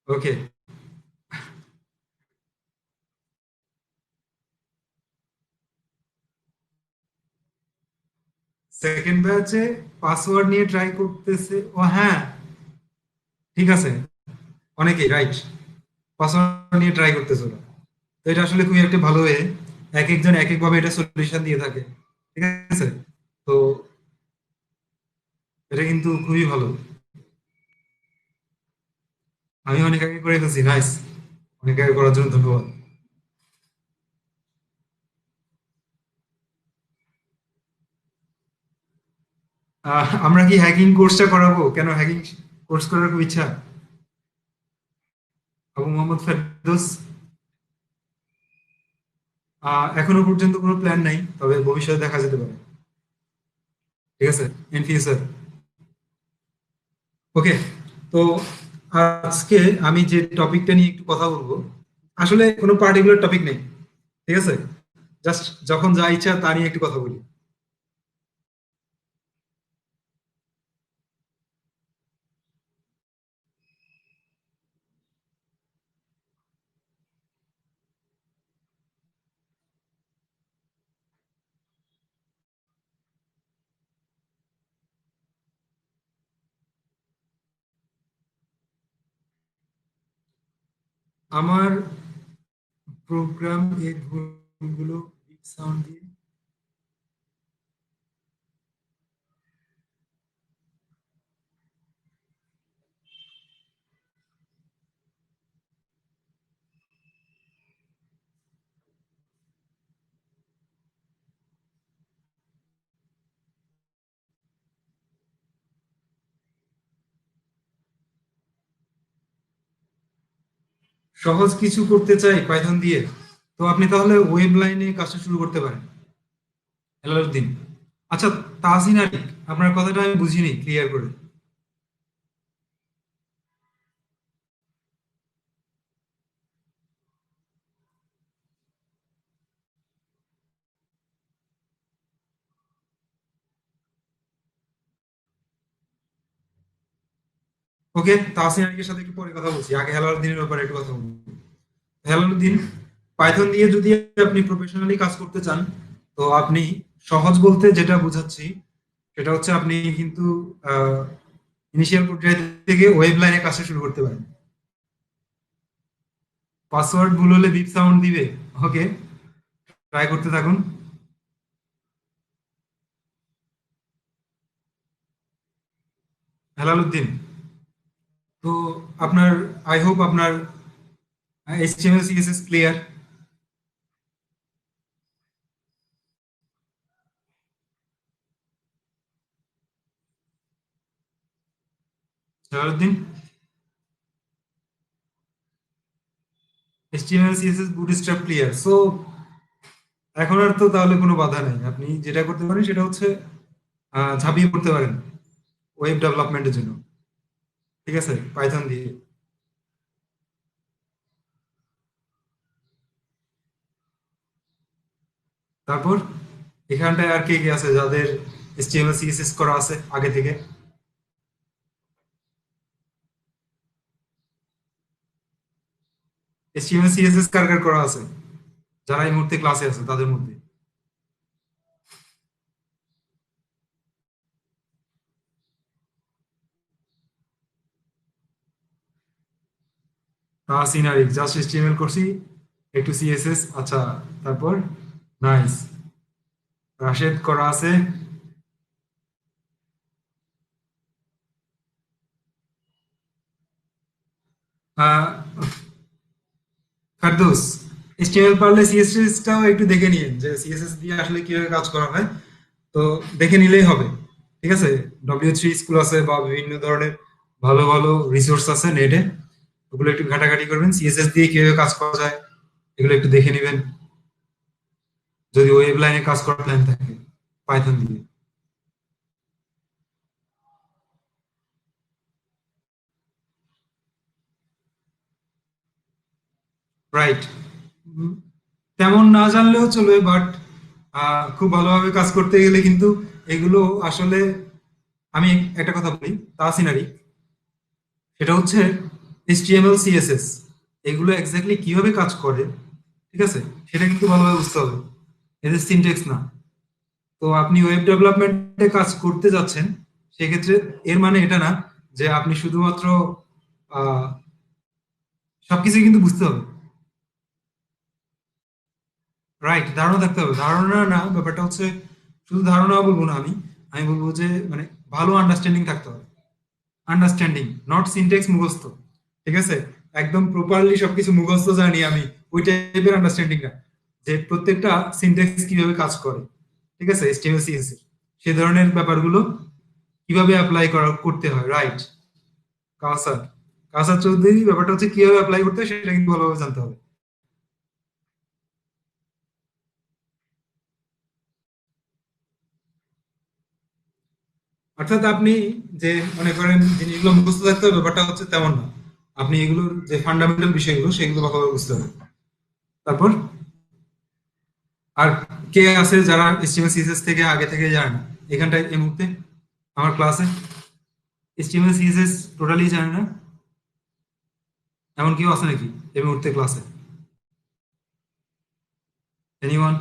ওকে। Second ব্যাচে password নিয়ে try করতেছে, ও হ্যাঁ, ঠিক আছে, অনেকেই রাইট পাসওয়ার্ড নিয়ে ট্রাই করতেছে ওরা। তো এটা আসলে খুবই একটা ভালো ওয়ে, এক একজন এক এক ভাবে এটা সলিউশন দিয়ে থাকে, ঠিক আছে। তো এটা কিন্তু খুবই ভালো, আমি অনেক আগে করে ফেলছি, নাইস, অনেক আগে করার জন্য ধন্যবাদ। আমরা কি হ্যাকিং কোর্সটা করাবো? কেন হ্যাকিং কোর্স করার খুব ইচ্ছা? আবু মোহাম্মদ ফেরদৌস, এখনো পর্যন্ত কোনো প্ল্যান নাই, তবে ভবিষ্যতে দেখা যেতে পারে, ঠিক আছে, ইন ফিউচার। ওকে। তো আজকে আমি যে টপিকটা নিয়ে একটু কথা বলবো, আসলে কোনো পার্টিকুলার টপিক নেই, ঠিক আছে, জাস্ট যখন যা ইচ্ছা তা নিয়ে একটু কথা বলি। আমার প্রোগ্রাম এর ভুলগুলো বিগ সাউন্ড দিয়ে, সহজ কিছু করতে চাই পাইথন দিয়ে, তো আপনি তাহলে ওয়েব লাইনে কাজটা শুরু করতে পারেন। হেলালুদ্দিন, আচ্ছা, তাহসিন আরিক, আপনার কথাটা আমি বুঝিনি ক্লিয়ার করে। ওকে, তাহসিন আরিকের সাথে একটু পরে কথা বলছি, আগে হেলালুদ্দিনের ব্যাপারে একটু কথা বলবো। হেলালুদ্দিন, পাইথন দিয়ে যদি আপনি প্রফেশনালি কাজ করতে চান, তো আপনি, সহজ বলতে যেটা বুঝাচ্ছি সেটা হচ্ছে আপনি কিন্তু ইনিশিয়াল পর্যায়ে থেকে ওয়েব লাইনে কাজটা শুরু করতে পারেন। পাসওয়ার্ড ভুল হলে বিপ সাউন্ড দিবে, ওকে, ট্রাই করতে থাকুন। হেলালুদ্দিন, তো আপনার, আই হোপ আপনার HTML CSS clear. Helaluddin, HTML CSS bootstrap clear, so এখন আর তো তাহলে কোনো বাধা নেই, আপনি যেটা করতে পারেন সেটা হচ্ছে ঝাঁপিয়ে পড়তে পারেন ওয়েব ডেভেলপমেন্টের জন্য, ঠিক আছে, পাইথন দিয়ে। তারপর এখানটায় আর কে কে আছে যাদের এইচটিএমএল সিএসএস করা আছে আগে থেকে? এইচটিএমএল সিএসএস কার কার করা আছে যারা এই মুহূর্তে ক্লাসে আছে তাদের মধ্যে? সিনারি জাস্ট এইচটিএমএল করছি, একটু সিএসএস, আচ্ছা, তারপর নাইস, রাশেদ করা আছে। আহ ফারদৌস, এইচটিএমএল পারলে সিএসএস টাও একটু দেখে নিন যে সিএসএস দিয়ে আসলে কিভাবে কাজ করা হয়, তো দেখে নিলেই হবে, ঠিক আছে। ডব্লিউ3 স্কুল আছে বা বিভিন্ন ধরনের ভালো ভালো রিসোর্স আছে নেটে, ওগুলো একটু ঘাটাঘাটি করবেন, সিএসএস দিয়ে কিভাবে কাজ করা যায় এগুলো একটু দেখে নেবেন, যদি ওয়েব লাইনে কাজ করার প্ল্যান থাকে পাইথন দিয়ে। রাইট, তেমন না জানলেও চলবে, বাট খুব ভালোভাবে কাজ করতে গেলে কিন্তু এগুলো আসলে, আমি একটা কথা বলি তাসিনারি, সেটা হচ্ছে এইচটিএমএল সিএসএস এগুলো এক্স্যাক্টলি কিভাবে কাজ করে, ঠিক আছে, সেটা কিন্তু ভালোভাবে বুঝতে হবে। এদের সিনটেক্স না। তো আপনি ওয়েব ডেভেলপমেন্টে কাজ করতে যাচ্ছেন, সেক্ষেত্রে এর মানে এটা না যে আপনি শুধুমাত্র আহ, সবকিছু কিন্তু বুঝতে হবে। রাইট, ধারণা থাকতে হবে। ধারণা না, ব্যাপারটা হচ্ছে শুধু ধারণা বলবো না, আমি আমি বলবো যে মানে ভালো আন্ডারস্ট্যান্ডিং থাকতে হবে। আন্ডারস্ট্যান্ডিং, নট সিনটেক্স মুখস্থ, ঠিক আছে? একদম প্রপারলি সবকিছু মুখস্থ জানি আমি, ওই টাইপের আন্ডারস্ট্যান্ডিং না। যে প্রত্যেকটা সিনটেক্স কিভাবে কাজ করে, ঠিক আছে, এইচটিএমএল সিএসএস সেই ধরনের ব্যাপারগুলো কিভাবে অ্যাপ্লাই করা করতে হয়, রাইট। কাসার কাসার চৌধুরী, ব্যাপারটা হচ্ছে কিভাবে অ্যাপ্লাই করতে হয় সেটা কিন্তু ভালোভাবে জানতে হবে। অর্থাৎ আপনি যে মনে করেন জিনিসগুলো মুখস্থ থাকতে হবে, ব্যাপারটা হচ্ছে তেমন না। আপনি এগুলোর যে ফান্ডামেন্টাল বিষয়গুলো সেগুলো ভালোভাবে বুঝতে হবে। তারপর আর কে আছে যারা এইচটিএমএল সিএসএস থেকে আগে থেকে জানে না এখানটায় এই মুহূর্তে আমার ক্লাসে? এইচটিএমএল সিএসএস টোটালি জানে না এমন কেউ আছে নাকি এই মুহূর্তে ক্লাসে? এনিওয়ান?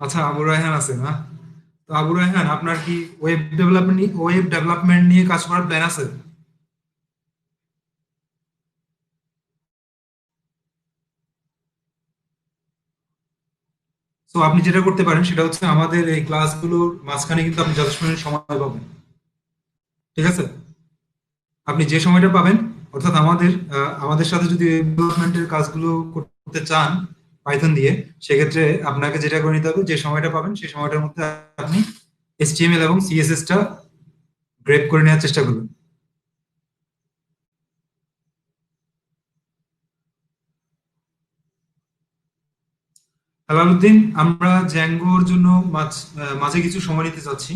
আচ্ছা, আবু রায়হান আছে না? তো আবু রায়হান, আপনার কি ওয়েব ডেভেলপমেন্ট নিয়ে কাজ করার প্ল্যান আছে? তো আপনি যেটা করতে পারেন সেটা হচ্ছে আমাদের এই ক্লাসগুলোর মাঝখানে কিন্তু আপনি যথেষ্ট পরিমাণে সময় পাবেন, ঠিক আছে? আপনি যে সময়টা পাবেন, অর্থাৎ আমাদের সাথে যদি ডেভেলপমেন্টের কাজগুলো করতে চান পাইথন দিয়ে, সেক্ষেত্রে আপনাকে যেটা করে নিতে হবে, যে সময়টা পাবেন সেই সময়টার মধ্যে আপনি এইচটিএমএল এবং সিএসএস টা গ্রেপ করে নেওয়ার চেষ্টা করবেন। হেলালুদ্দিন, আমরা জ্যাঙ্গোর জন্য মাঝে কিছু সময় নিতে চাচ্ছি,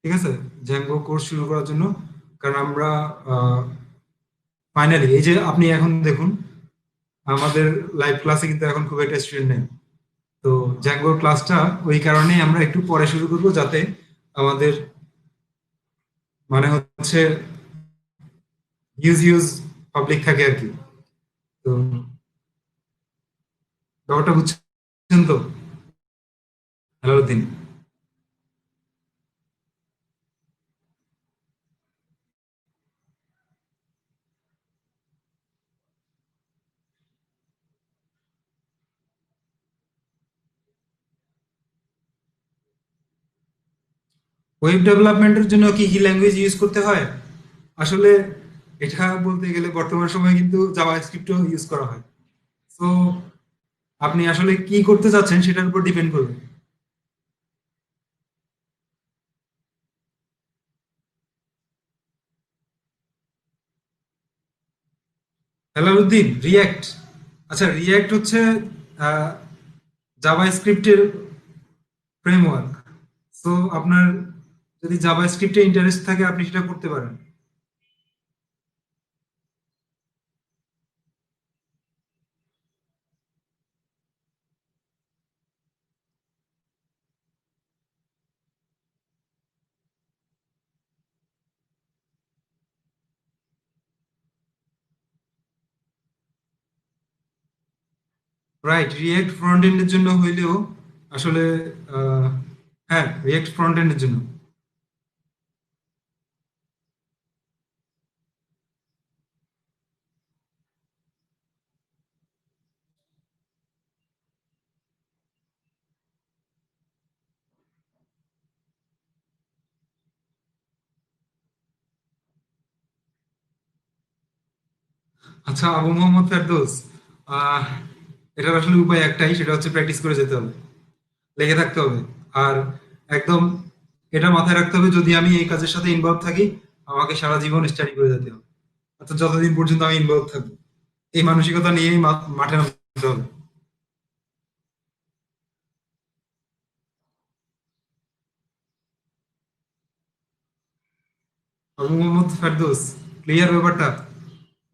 ঠিক আছে, জ্যাঙ্গো কোর্স শুরু করার জন্য। কারণ আমরা ফাইনালি এই যে আপনি এখন দেখুন, আমাদের লাইভ ক্লাসে কিন্তু এখন খুব একটা স্টুডেন্ট নেই। তো জ্যাঙ্গোর ক্লাসটা ওই কারণেই আমরা একটু পরে শুরু করব, যাতে আমাদের মানে হচ্ছে হিউজ হিউজ পাবলিক থাকে আর কি। তো ব্যাপারটা বুঝছেন তো? আলাউদ্দিন, ওয়েব ডেভেলপমেন্টের জন্য কি কি ল্যাঙ্গুয়েজ ইউজ করতে হয়? আসলে এটা বলতে গেলে বর্তমান সময়ে কিন্তু জাভা স্ক্রিপ্টও ইউজ করা হয়। তো আপনি আসলে কি করতে চাচ্ছেন সেটার উপর ডিপেন্ড করবে। হেলালুদ্দিন, রিয়্যাক্ট? আচ্ছা, রিয়্যাক্ট হচ্ছে জাভা স্ক্রিপ্টের ফ্রেমওয়ার্ক। সো আপনার যদি জাভা স্ক্রিপ্টে ইন্টারেস্ট থাকে আপনি সেটা করতে পারেন। রাইট, রিয়েক্ট ফ্রন্ট এন্ডের জন্য হইলেও আসলে আহ, হ্যাঁ, রিয়েক্ট ফ্রন্ট এন্ডের জন্য। আচ্ছা, আবু মোহাম্মদ ফেরদৌস, আহ, এটার আসলে উপায় একটাই, সেটা হচ্ছে প্র্যাকটিস করে যেতে হবে, লেগে থাকতে হবে। আর একদম এটা মাথায় রাখতে হবে, যদি আমি এই কাজের সাথে ইনভলভ থাকি আমাকে সারা জীবন স্টাডি করে যেতে হবে, অর্থাৎ যতদিন পর্যন্ত আমি ইনভলভ থাকবো। এই মানসিকতা নিয়েই মাঠে নামতে হবে। আবু মোহাম্মদ ফেরদৌস, ক্লিয়ার ব্যাপারটা?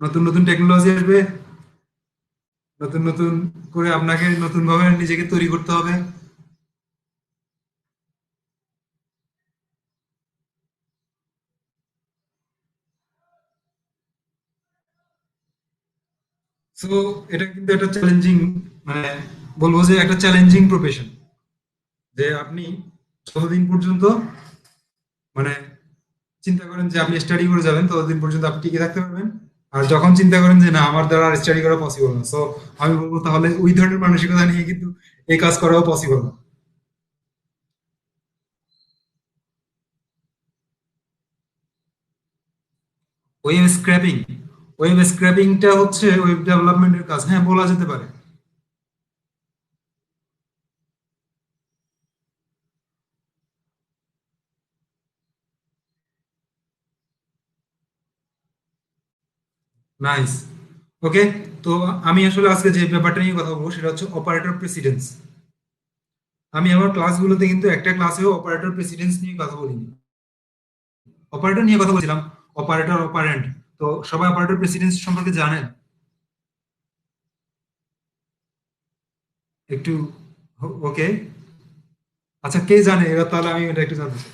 নতুন নতুন টেকনোলজি আসবে, নতুন নতুন করে আপনাকে নতুন ভাবে নিজেকে তৈরি করতে হবে। সো এটা কিন্তু একটা চ্যালেঞ্জিং, মানে বলবো যে একটা চ্যালেঞ্জিং প্রফেশন, যে আপনি যতদিন পর্যন্ত মানে চিন্তা করেন যে আপনি স্টাডি করে যাবেন ততদিন পর্যন্ত আপনি টিকে থাকতে পারবেন। আর যখন চিন্তা করেন যে না আমার দ্বারা আর স্টাডি করা পসিবল না, সো আমি বলবো তাহলে ওই ধরনের মানসিকতা নিয়ে কিন্তু এই কাজ করাও পসিবল না। ওয়েব স্ক্র্যাপিং, ওয়েব স্ক্র্যাপিংটা হচ্ছে ওয়েব ডেভেলপমেন্টের কাজ, হ্যাঁ বলা যেতে পারে। নাইস। ওকে, তো আমি আসলে আজকে যে ব্যাপারটা নিয়ে কথা বলবো সেটা হচ্ছে অপারেটর প্রেসিডেন্স। আমি আমার ক্লাসগুলোতে কিন্তু একটা ক্লাসেও অপারেটর প্রেসিডেন্স নিয়ে কথা বলিনি, অপারেটর নিয়ে কথা বলছিলাম, অপারেটর অপারেন্ট। তো সবাই অপারেটর প্রেসিডেন্স সম্পর্কে জানেন একটু? ওকে, আচ্ছা কে জানে এবার, তাহলে আমি এটা একটু জানতে চাই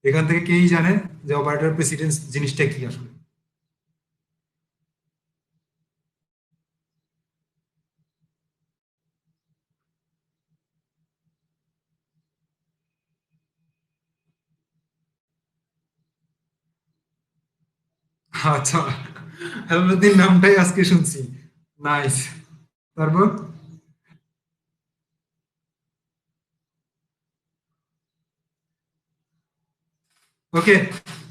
এখান থেকে কেই জানে যে অপারেটর প্রেসিডেন্স জিনিসটা কি আসলে? আচ্ছা, হেলালুদ্দিন নামটাই আজকে শুনছি। নাইস। তারপর? ওকে,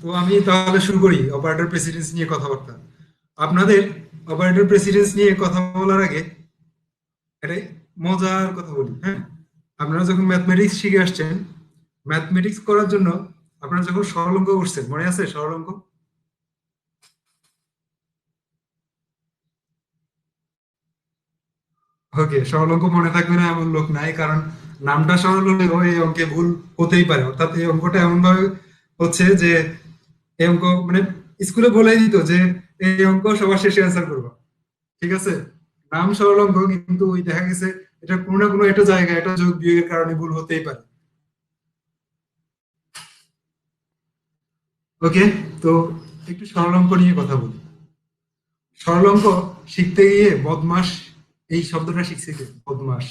তো আমি তাহলে শুরু করি অপারেটর প্রেসিডেন্স নিয়ে কথাবার্তা। আপনাদের অপারেটর প্রেসিডেন্স নিয়ে কথা বলার আগে একটা মজার কথা বলি, হ্যাঁ? আপনারা যখন ম্যাথমেটিক্স শিখে আসছেন, ম্যাথমেটিক্স করার জন্য আপনারা যখন সরল অঙ্ক করছেন, মনে আছে সরল অঙ্ক? ওকে, সরল অঙ্ক মনে থাকবে না এমন লোক নাই, কারণ নামটা সরল হলেও এই অঙ্কে ভুল হতেই পারে। অর্থাৎ এই অঙ্কটা এমন ভাবে হচ্ছে যে এই অঙ্ক মানে স্কুলে বলেই দিত যে এই অঙ্ক সবার শেষে অ্যান্সার করবা, ঠিক আছে? নাম সরল অঙ্ক, কিন্তু ওই দেখা গেছে এটা কোনো না কোনো একটা জায়গায় এটা যোগ বিয়োগের কারণে ভুল হতেই পারে। ওকে, তো একটু সরল অঙ্ক নিয়ে কথা বলি। সরল অঙ্ক শিখতে গিয়ে বদমাস এই শব্দটা শিখছে কে? বদমাস।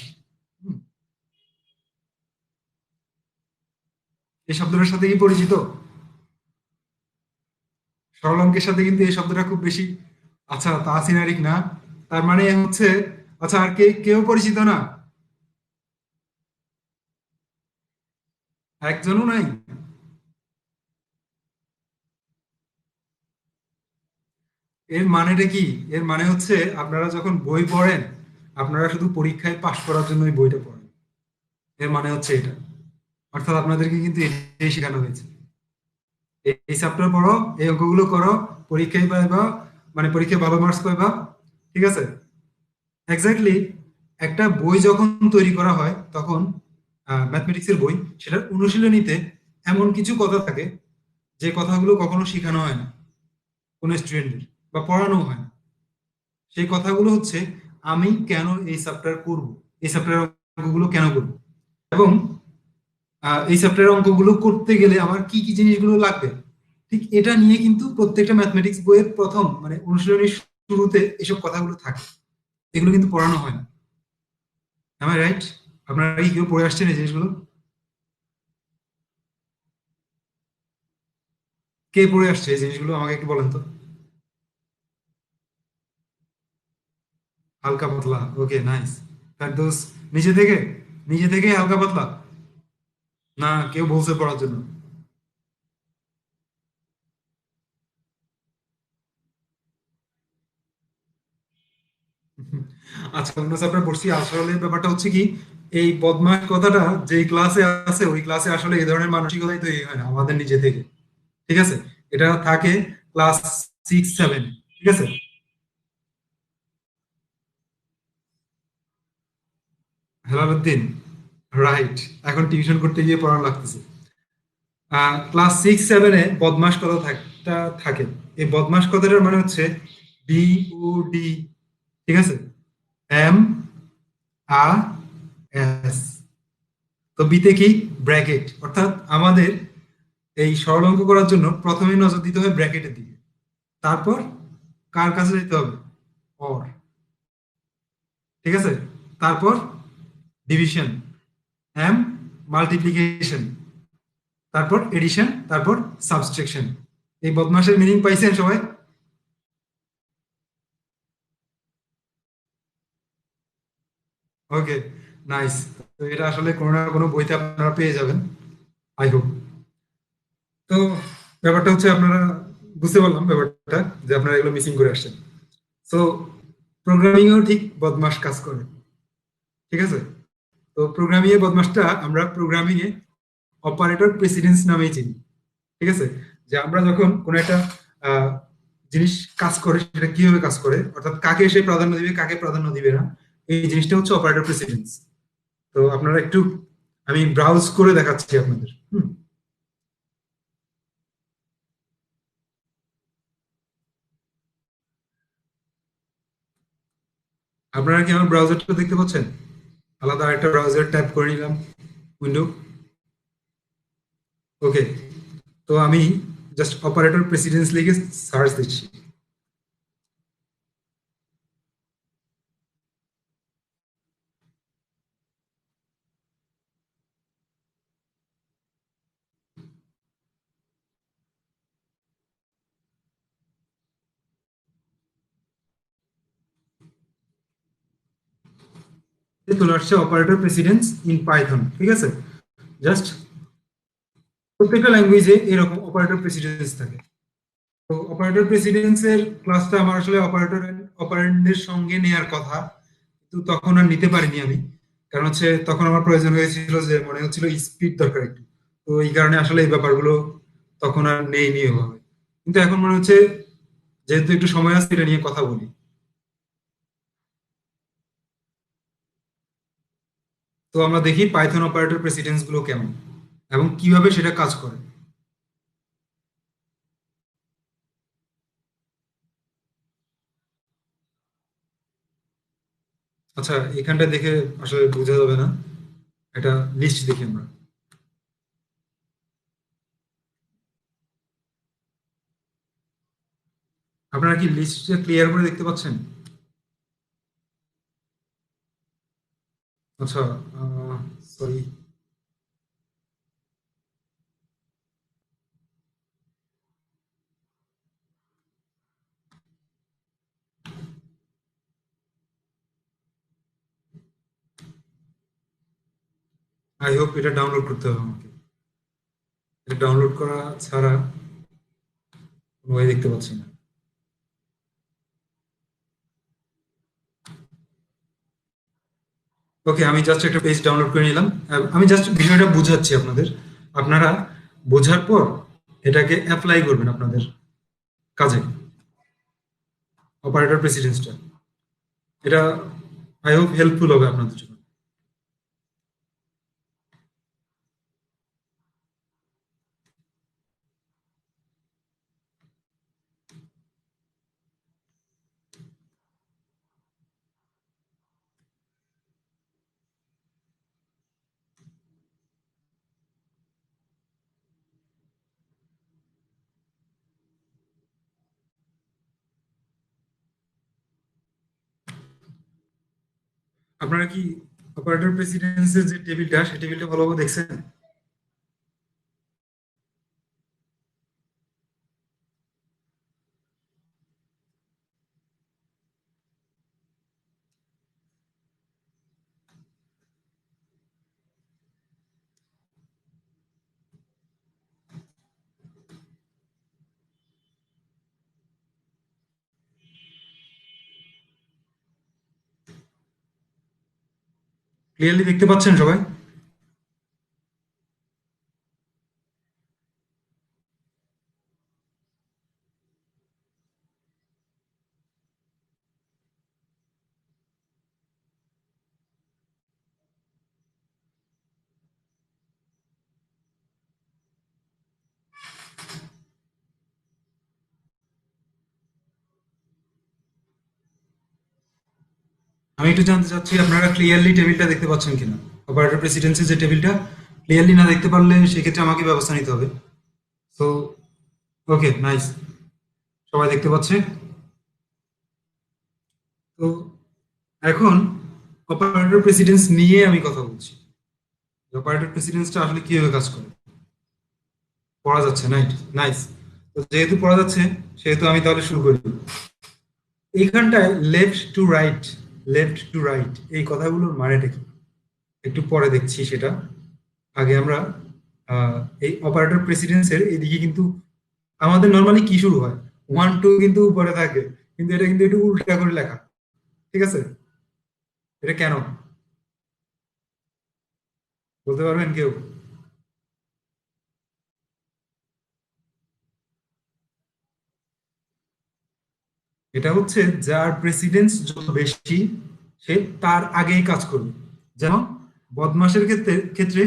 হুম, এই শব্দটার সাথে কি পরিচিত? সরল অঙ্কের সাথে কিন্তু এই শব্দটা খুব বেশি। আচ্ছা, তাহসিন আরিক না, তার মানে হচ্ছে, আচ্ছা আর কে কেউ পরিচিত না? একজনও নাই? এর মানেটা কি? এর মানে হচ্ছে আপনারা যখন বই পড়েন আপনারা শুধু পরীক্ষায় পাশ করার জন্য ওই বইটা পড়েন, এর মানে হচ্ছে এটা। অর্থাৎ আপনাদেরকে কিন্তু এটাই শেখানো হয়েছে, এই চ্যাপ্টার পড়ো, এই অঙ্কগুলো করো, পরীক্ষায় পাইবা, মানে পরীক্ষায় ভালো মার্কস পাইবা, ঠিক আছে? এক্স্যাক্টলি। একটা বই যখন তৈরি করা হয় তখন ম্যাথমেটিক্সের বই, সেটার অনুশীলনীতে এমন কিছু কথা থাকে যে কথাগুলো কখনো শেখানো হয় না কোনো স্টুডেন্টের, বা পড়ানো হয় না। সেই কথাগুলো হচ্ছে আমি কেন এই চ্যাপ্টার করব, এই চ্যাপ্টারের অঙ্কগুলো কেন করব, এবং এই চ্যাপ্টারের অঙ্কগুলো করতে গেলে আমার কি কি জিনিসগুলো লাগবে। ঠিক এটা নিয়ে কিন্তু প্রত্যেকটা ম্যাথমেটিক্স বইয়ের প্রথম মানে অনুশীলনীর শুরুতে এসব কথাগুলো থাকে, এগুলো কিন্তু পড়ানো হয় না। Am I right? আপনারা কি কেউ পড়ে আসছেন এই জিনিসগুলো? কে পড়ে আসছে এই জিনিসগুলো আমাকে একটু বলেন তো। হালকা পাতলা, ওকে নাইস। ফেরদৌস নিজে থেকে, নিজে থেকে হালকা পাতলা, না কেউ বলছে পড়ার জন্য? আচ্ছা, অন্য চ্যাপ্টার পড়ছি। আসলে ব্যাপারটা হচ্ছে কি, এই বদমাশ কথাটা যেই ক্লাসে আছে ওই ক্লাসে আসলে এই ধরনের মানসিকতাই তৈরি হয় না আমাদের নিজে থেকে, ঠিক আছে? এটা থাকে ক্লাস 6 7, ঠিক আছে? হেলালুদ্দিন, রাইট। এখন টিউশন করতে গিয়ে পড়া লাগতেছে। ক্লাস 6 7-এ বদমাস কথা থাকে। এই বদমাস কথাটার মানে হচ্ছে BOD, ঠিক আছে? MAS। তো বিতে কি? ব্র্যাকেট। অর্থাৎ আমাদের এই সরল অঙ্ক করার জন্য প্রথমে নজর দিতে হবে ব্র্যাকেটের দিকে, তারপর কার কাছে যেতে হবে? অর। ঠিক আছে? তারপর ডিভিশন, এম মাল্টিপ্লিকেশন, তারপর এডিশন, তারপর সাবট্রাকশন। এই বদমাসের মিনিং পাইছেন সবাই? ওকে, নাইস। তো এটা আসলে কোনো না কোনো বইতে আপনারা পেয়ে যাবেন, আই হোপ। তো ব্যাপারটা হচ্ছে আপনারা বুঝতে পারলাম ব্যাপারটা, যে আপনারা এগুলো মিসিং করে আসছেন। তো প্রোগ্রামিংও ঠিক বদমাস কাজ করে, ঠিক আছে? তো প্রোগ্রামিং এর বদমাসটা আমরা প্রোগ্রামিং এ অপারেটর প্রেসিডেন্স নামেই চিনি, ঠিক আছে? যে আমরা যখন কোনো একটা আহ, জিনিস কাজ করে সেটা কিভাবে কাজ করে, অর্থাৎ কাকে সে প্রাধান্য দিবে কাকে প্রাধান্য দিবে না, এই জিনিসটা হচ্ছে অপারেটর প্রেসিডেন্স। তো আপনারা একটু, আমি ব্রাউজ করে দেখাচ্ছি আপনাদের। আপনারা কি আমার ব্রাউজারটা দেখতে পাচ্ছেন? আলাদা একটা ব্রাউজার ট্যাপ করে নিলাম, উইন্ডো। ওকে, তো আমি জাস্ট অপারেটর প্রেসিডেন্স লিখে সার্চ দিচ্ছি। চলে আসছে অপারেটর প্রেসিডেন্স ইন পাইথন, ঠিক আছে? জাস্ট প্রত্যেকটা ল্যাঙ্গুয়েজে এরকম অপারেটর প্রেসিডেন্স থাকে। তো অপারেটর প্রেসিডেন্স এর ক্লাসটা আমার আসলে অপারেন্ডের সঙ্গে নেয়ার কথা, কিন্তু তখন আর নিতে পারিনি আমি। কারণ হচ্ছে তখন আমার প্রয়োজন হয়েছিল, যে মনে হচ্ছিল স্পিড দরকার একটু। তো এই কারণে আসলে এই ব্যাপারগুলো তখন আর নেইনি ওভাবে। কিন্তু এখন মনে হচ্ছে যেহেতু একটু সময় আছে, এটা নিয়ে কথা বলি। তো আমরা দেখি পাইথন অপারেটর প্রেসিডেন্স গুলো কেমন এবং কিভাবে সেটা কাজ করে। আচ্ছা, এখানটা দেখে আসলে বোঝা যাবে না, এটা লিস্ট দেখি আমরা। আপনারা কি লিস্টটা ক্লিয়ার করে দেখতে পাচ্ছেন? আচ্ছা, সরি। আই হোপ এটা ডাউনলোড করতে হবে আমাকে। এটা ডাউনলোড করা ছাড়া কোনো ওয়ে দেখতে পাচ্ছি না। ওকে, আমি জাস্ট একটা পেজ ডাউনলোড করে নিলাম। আমি জাস্ট বিষয়টা বুঝাচ্ছি আপনাদের, আপনারা বোঝার পর এটাকে অ্যাপ্লাই করবেন আপনাদের কাজে, অপারেটর প্রেসিডেন্সটা। এটা আই হোপ হেল্পফুল হবে আপনাদের জন্য। আপনারা কি অপারেটর প্রেসিডেন্সের যে টেবিলটা, সেই টেবিলটা ভালোভাবে দেখছেন? ক্লিয়ারলি দেখতে পাচ্ছেন সবাই? আমি একটু জানতে চাচ্ছি আপনারা ক্লিয়ারলি টেবিলটা দেখতে পাচ্ছেন কিনা। অপারেটর প্রেসিডেন্সের যে টেবিলটা, ক্লিয়ারলি না দেখতে পারলে সেক্ষেত্রে আমাকে ব্যবস্থা নিতে হবে। সো ওকে, নাইস, সবাই দেখতে পাচ্ছে। তো এখন অপারেটর প্রেসিডেন্স নিয়ে আমি কথা বলছি। অপারেটর প্রেসিডেন্সটা আসলে কিভাবে কাজ করে পড়া যাচ্ছে। নাইস। তো যেহেতু পড়া যাচ্ছে, সেহেতু আমি তাহলে শুরু করি। এইখানটায় লেফট টু রাইট এই কথাগুলোর মানেটা কি একটু পরে দেখছি সেটা। আগে আমরা আহ, এই অপারেটর প্রেসিডেন্সের এদিকে কিন্তু আমাদের নর্মালি কি শুরু হয়, 1 2 কিন্তু উপরে থাকে, কিন্তু এটা কিন্তু একটু উল্টা করে লেখা। ঠিক আছে, এটা কেন বলতে পারবেন কেউ? এটা হচ্ছে যার প্রেসিডেন্স যত বেশি, সে তার আগেই কাজ করবে। যেন বদমাসের ক্ষেত্রে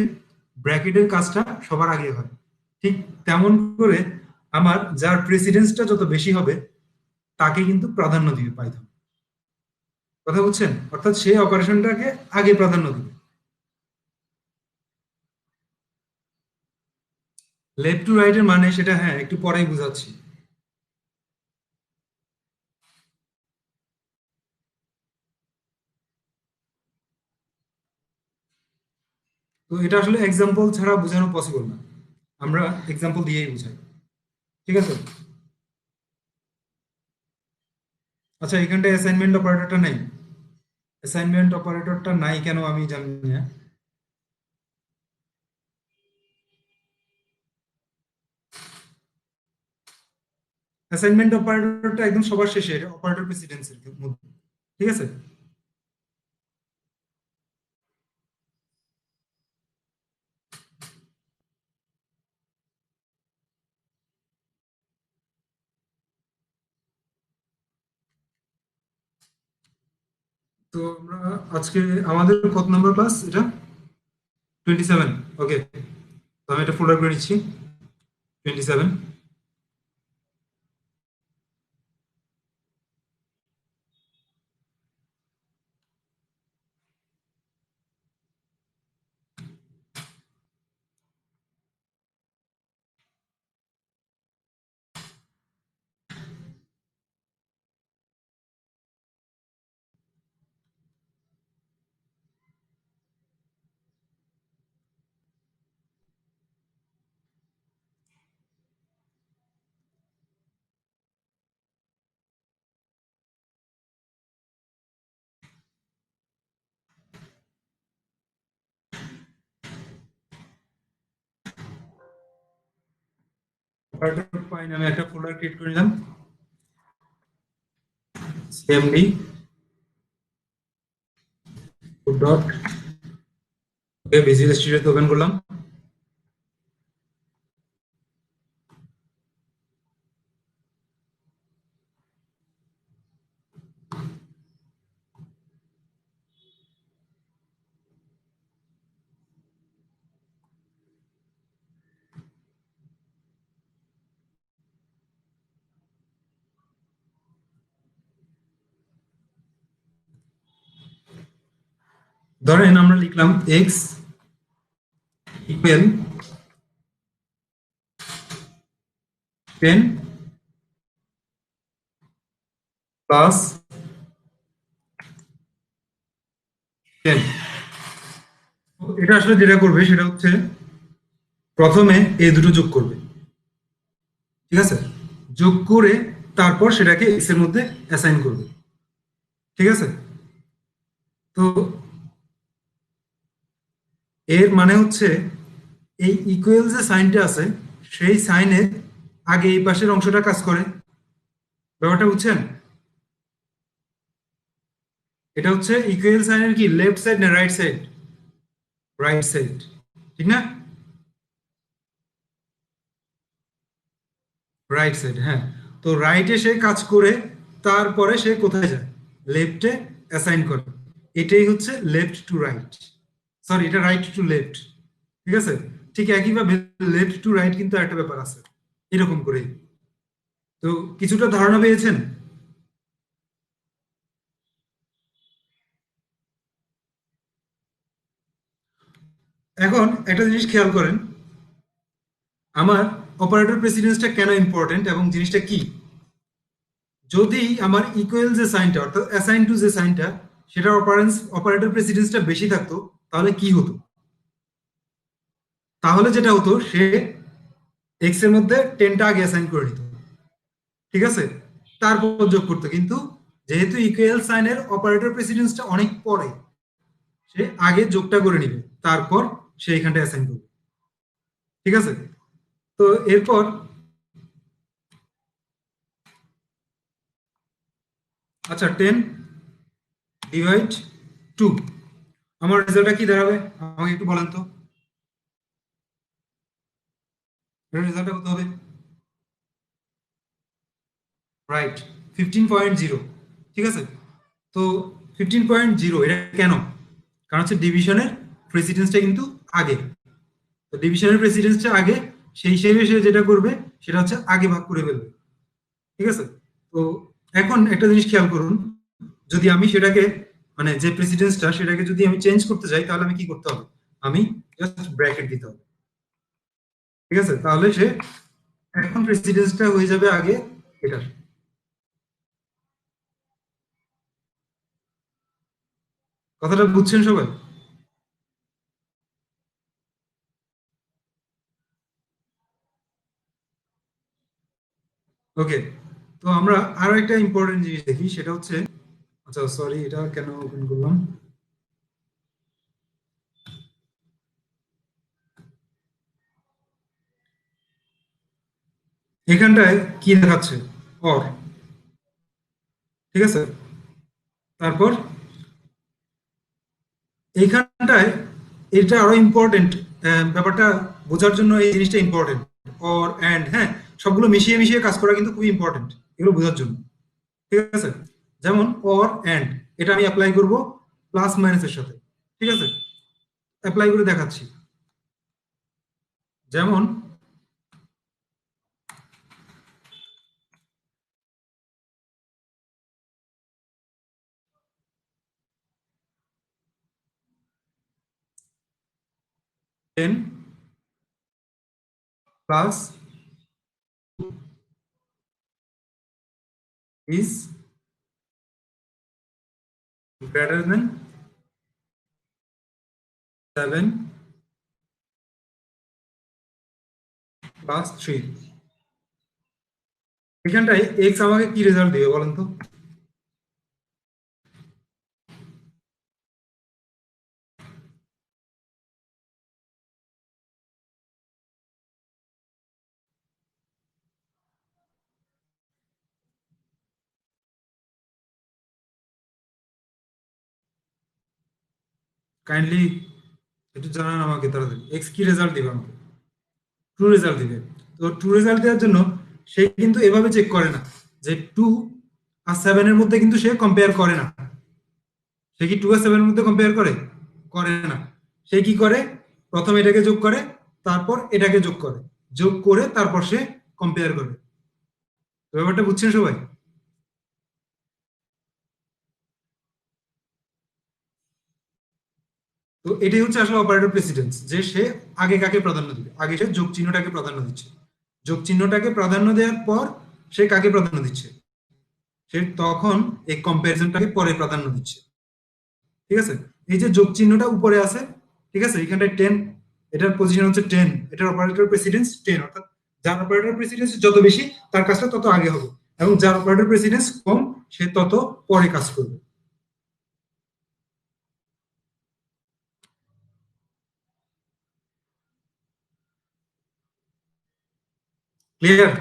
ব্র্যাকেটের কাজটা সবার আগে হয়, ঠিক তেমন করে আমার যার প্রেসিডেন্সটা যত বেশি হবে তাকে কিন্তু প্রাধান্য দিবে পাইথন। কথা বুঝছেন? অর্থাৎ সে অপারেশনটাকে আগে প্রাধান্য দিবে। লেফট টু রাইটের মানে সেটা হ্যাঁ একটু পরেই বুঝাচ্ছি। তো এটা আসলে এক্সাম্পল ছাড়া বোঝানো পসিবল না, আমরা এক্সাম্পল দিয়েই বুঝাই। ঠিক আছে। আচ্ছা, এখানটায় অ্যাসাইনমেন্ট অপারেটরটা নেই। অ্যাসাইনমেন্ট অপারেটরটা নাই কেন আমি জানি না। অ্যাসাইনমেন্ট অপারেটরটা একদম সবার শেষে, এটা অপারেটর প্রেসিডেন্সের মধ্যে। ঠিক আছে। তো আমরা আজকে আমাদের কত নাম্বার ক্লাস এটা? 27। ওকে, তো আমি এটা ফোল্ডার করে নিচ্ছি। 27। অপারেটর পাই আমি একটা ফোল্ডার ক্রিয়েট করে নিলাম। সিএমডি ডট, ওকে, ভিজুয়াল স্টুডিও ওপেন করলাম। ধরেন আমরা লিখলাম এক্স ইকুয়াল 10 প্লাস 10। এটা আসলে যেটা করবে সেটা হচ্ছে প্রথমে এই দুটো যোগ করবে। ঠিক আছে, যোগ করে তারপর সেটাকে এক্স এর মধ্যে অ্যাসাইন করবে। ঠিক আছে। তো এর মানে হচ্ছে এই ইকুয়াল যে সাইনটা আছে সেই সাইনের আগে এই পাশের অংশটা কাজ করে। ব্যাপারটা বুঝছেন? এটা হচ্ছে ইকুয়াল সাইনের কি লেফট সাইড না রাইট সাইড? রাইট সাইড, ঠিক না? রাইট সাইড, হ্যাঁ। তো রাইটে সে কাজ করে তারপরে সে কোথায় যায়? লেফটে অ্যাসাইন করে। এটাই হচ্ছে লেফট টু রাইট। সরি, এটা রাইট টু লেফট। ঠিক আছে। ঠিক একইভাবে লেফট টু রাইট কিন্তু একটা ব্যাপার আছে এরকম করেই। তো কিছুটা ধারণা পেয়েছেন? এখন একটা জিনিস খেয়াল করেন, আমার অপারেটর প্রেসিডেন্সটা কেন ইম্পর্টেন্ট এবং জিনিসটা কি। যদি আমার ইকুয়াল যে সাইনটা অর্থাৎ অ্যাসাইন টু যে সাইনটা সেটার অপারেটর প্রেসিডেন্সটা বেশি থাকতো, তাহলে কি হতো? তাহলে যেটা হতো, সে এক্স এর মধ্যে 10টা আগে অ্যাসাইন করে নিত, ঠিক আছে, তারপর যোগ করতো। কিন্তু যেহেতু ইকুয়াল সাইনের অপারেটর প্রেসিডেন্সটা অনেক পরে, সে আগে যোগটা করে নিবে, তারপর সে এখানটা অ্যাসাইন করবে, ঠিক আছে। তো এরপর আচ্ছা, 10 ডিভাইড 2, আমার রেজাল্টটা কি দাঁড়াবে আমাকে একটু বলেন তো, এর রেজাল্টটা কত হবে? রাইট, 15.0, ঠিক আছে। তো 15.0 এটা কেন? কারণ হচ্ছে ডিভিশনের প্রেসিডেন্সটা কিন্তু আগে, তো ডিভিশনের প্রেসিডেন্সটা আগে, সেই হিসেবে সে যেটা করবে সেটা হচ্ছে আগে ভাগ করে ফেলবে, ঠিক আছে। তো এখন একটা জিনিস খেয়াল করুন, যদি আমি সেটাকে, মানে যে প্রেসিডেন্সটা সেটাকে যদি আমি চেঞ্জ করতে চাই, তাহলে আমি কি করতে হবে? আমি জাস্ট ব্র্যাকেট দিতে হবে, ঠিক আছে। তাহলে সে এখন প্রেসিডেন্সটা হয়ে যাবে আগে এটার। কথাটা বুঝছেন সবাই? ওকে, তো আমরা আরো একটা ইম্পর্টেন্ট জিনিস দেখি, সেটা হচ্ছে, আচ্ছা সরি, এটা কেন ওপেন করলাম, এখানটায় কি দেখাচ্ছে? অর, ঠিক আছে। তারপর এইখানটায়, এটা আরো ইম্পর্টেন্ট, ব্যাপারটা বোঝার জন্য এই জিনিসটা ইম্পর্টেন্ট। অর অ্যান্ড, হ্যাঁ, সবগুলো মিশিয়ে মিশিয়ে কাজ করা কিন্তু খুবই ইম্পর্টেন্ট এগুলো বোঝার জন্য, ঠিক আছে। যেমন অর অ্যান্ড, এটা আমি অ্যাপ্লাই করব প্লাস মাইনাসের সাথে, ঠিক আছে। অ্যাপ্লাই করে দেখাচ্ছি। যেমন 10 plus is greater than 7 plus 3। এখানটায় এক্স আমাকে কি রেজাল্ট দিবে বলেন তো? কাইন্ডলি একটু জানান আমাকে তাড়াতাড়ি, এক্স কি রেজাল্ট দিবে আমাকে? ট্রু রেজাল্ট দিবে। তো ট্রু রেজাল্ট দেওয়ার জন্য সে কিন্তু এভাবে চেক করে না যে 2 আর 7 এর মধ্যে কিন্তু সে কম্পেয়ার করে না। সে কি 2 আর 7 এর মধ্যে কম্পেয়ার করে? করে না। সে কি করে? প্রথমে এটাকে যোগ করে, তারপর এটাকে যোগ করে, যোগ করে তারপর সে কম্পেয়ার করে। তো ব্যাপারটা বুঝছেন সবাই? তো এটাই হচ্ছে আসলে অপারেটর প্রেসিডেন্স, যে সে আগে কাকে প্রাধান্য দিবে। আগে সে যোগ চিহ্নটাকে প্রাধান্য দিচ্ছে, যোগ চিহ্নটাকে প্রাধান্য দেওয়ার পর সে কাকে প্রাধান্য দিচ্ছে, সে তখন এই কম্পারিজনটাকে পরে প্রাধান্য দিচ্ছে, ঠিক আছে। এই যে যোগ চিহ্নটা উপরে আছে, ঠিক আছে, এখানটায় 10, এটার পজিশন হচ্ছে 10, এটার অপারেটর প্রেসিডেন্স 10, অর্থাৎ যার অপারেটর প্রেসিডেন্স যত বেশি তার কাজটা তত আগে হবে, এবং যার অপারেটর প্রেসিডেন্স কম সে তত পরে কাজ করবে। Clear?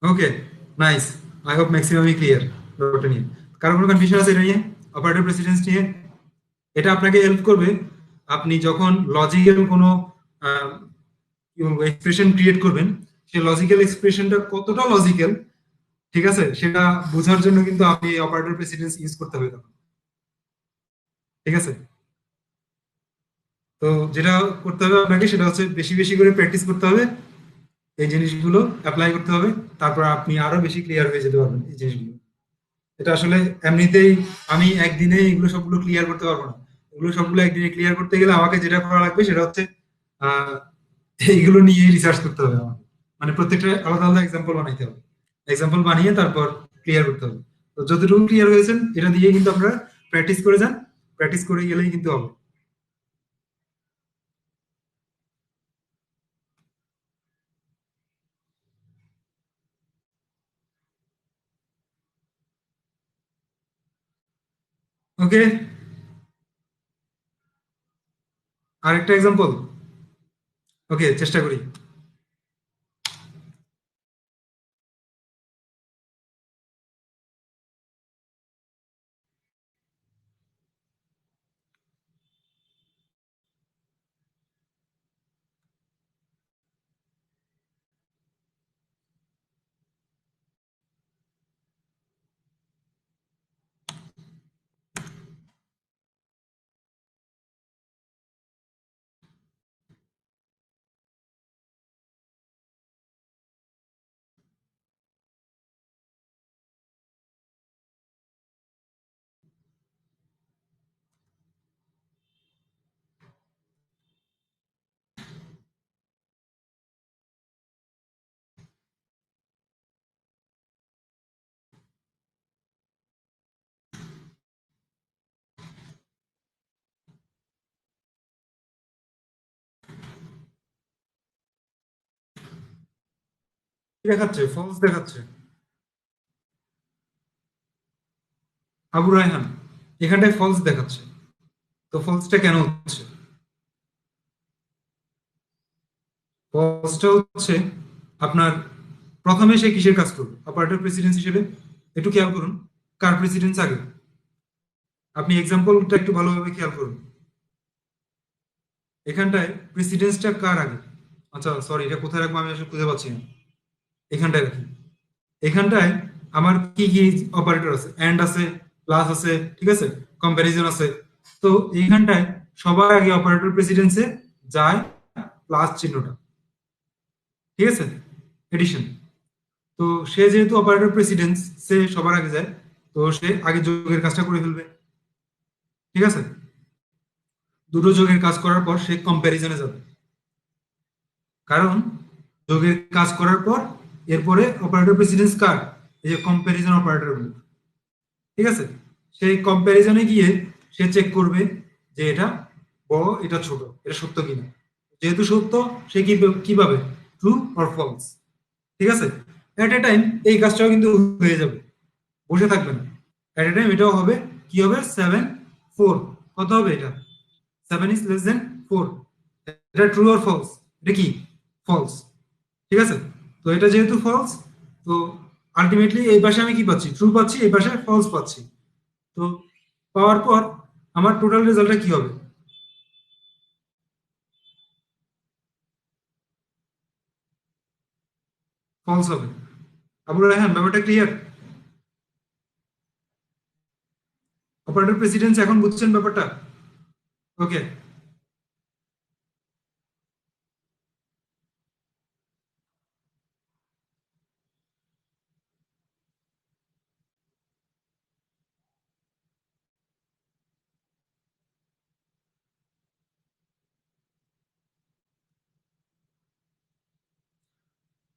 Okay, nice, I hope ম্যাক্সিমামই ক্লিয়ার ব্যাপারটা নিয়ে। কারো কোনো কনফিউশন আছে এটা নিয়ে, অপারেটর প্রেসিডেন্স নিয়ে? এটা আপনাকে হেল্প করবে আপনি যখন লজিক্যাল কোনো আহ, কি বলবো এক্সপ্রেশন ক্রিয়েট করবেন, সেই লজিক্যাল এক্সপ্রেশনটা কতটা লজিক্যাল, ঠিক আছে, সেটা বোঝার জন্য কিন্তু আপনি অপারেটর প্রেসিডেন্স ইউজ করতে হবে তখন, ঠিক আছে। তো যেটা করতে হবে আপনাকে সেটা হচ্ছে বেশি বেশি করে প্র্যাকটিস করতে হবে, এই জিনিসগুলো অ্যাপ্লাই করতে হবে, তারপর আপনি আরো বেশি ক্লিয়ার হয়ে যেতে পারবেন এই জিনিসগুলো। এটা আসলে এমনিতেই আমি একদিনে এগুলো সবগুলো ক্লিয়ার করতে পারবো না। এগুলো সবগুলো একদিনে ক্লিয়ার করতে গেলে আমাকে যেটা করা লাগবে সেটা হচ্ছে আহ এইগুলো নিয়ে রিসার্চ করতে হবে আমাকে, মানে প্রত্যেকটা আলাদা আলাদা এক্সাম্পল বানাইতে হবে। এক্সাম্পল বানিয়ে তারপর ক্লিয়ার করতে হবে। তো যতটুকু ক্লিয়ার হয়েছেন এটা দিয়ে কিন্তু আপনারা প্র্যাকটিস করে যান, প্র্যাকটিস করে গেলেই কিন্তু হবে। ওকে, আরেকটা এক্সাম্পল। ওকে, চেষ্টা করি। কি দেখাচ্ছে? ফলস দেখাচ্ছে। আবু রায়হান, এখানটায় ফলস দেখাচ্ছে। তো ফলসটা কেন হচ্ছে? ফলসটা হচ্ছে আপনার প্রথমে সে কিসের কাজ করবে অপারেটর প্রেসিডেন্স হিসেবে? একটু খেয়াল করুন, কার প্রেসিডেন্স আগে? আপনি এক্সাম্পলটা একটু ভালোভাবে খেয়াল করুন। এখানটায় প্রেসিডেন্সটা কার আগে? আচ্ছা সরি, এটা কোথায় রাখবো আমি আসলে খুঁজে পাচ্ছি না। এখানটায় রাখি। এখানটায় আমার কি কি অপারেটর আছে? এন্ড আছে, প্লাস আছে, ঠিক আছে, কম্প্যারিজন আছে। তো এইখানটায় সবার আগে অপারেটর প্রেসিডেন্সে যায় প্লাস চিহ্নটা, ঠিক আছে, এডিশন। তো সে যেহেতু অপারেটর প্রেসিডেন্স, সে সবার আগে যায়, তো সে আগে যোগের কাজটা করে ফেলবে, ঠিক আছে। দুটো যোগের কাজ করার পর সে কম্প্যারিজনে যাবে, কারণ যোগের কাজ করার পর এরপরে অপারেটর প্রেসিডেন্স কার? এই যে কম্প্যারিজন অপারেটর গুলো, ঠিক আছে। সেই কম্প্যারিজনে গিয়ে সে চেক করবে যে এটা বড়, এটা ছোট, এটা সত্য কিনা। যেহেতু সত্য, সে কি পাবে? ট্রু অর ফলস, ঠিক আছে। এট এ টাইম এই কাজটাও কিন্তু হয়ে যাবে, বসে থাকবে না। এট এ টাইম এটাও হবে। কি হবে? 7 4। কত হবে এটা? 7 is less than 4। এটা ট্রু অর ফলস? এটা কি? ফলস, ঠিক আছে। তো এটা যেহেতু ফলস, তো আলটিমেটলি এই পাশে আমি কি পাচ্ছি? ট্রু পাচ্ছি, এই পাশে ফলস পাচ্ছি। তো পাওয়ার পর আমার টোটাল রেজাল্টটা কি হবে? ফলস হবে। আবুল রায়হান, ব্যাপারটা ক্লিয়ার? অপারেটর প্রেসিডেন্স এখন বুঝছেন ব্যাপারটা? ওকে।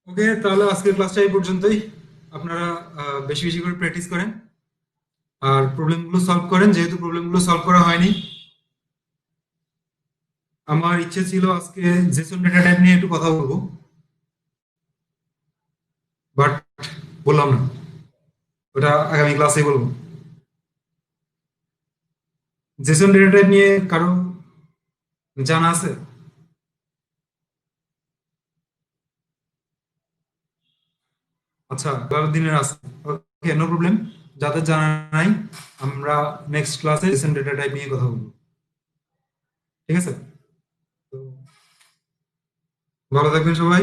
ওকে, তাহলে আজকের ক্লাসটা এই পর্যন্তই। আপনারা বেশি বেশি করে প্র্যাকটিস করেন আর প্রবলেমগুলো সলভ করেন, যেহেতু প্রবলেমগুলো সলভ করা হয়নি। আমার ইচ্ছে ছিল আজকে জেসন ডেটা টাইপ নিয়ে একটু কথা বলবো, বাট বললাম না, ওটা আগামী ক্লাসেই বলবো। জেসন ডেটা টাইপ নিয়ে কারো জানা আছে? আচ্ছা, দিনের আছে। ওকে, নো প্রবলেম। যাদের জানা নাই, আমরা নেক্সট ক্লাসে জেসন ডেটা টাইপ নিয়ে কথা বলবো, ঠিক আছে। তো ভালো থাকবেন সবাই।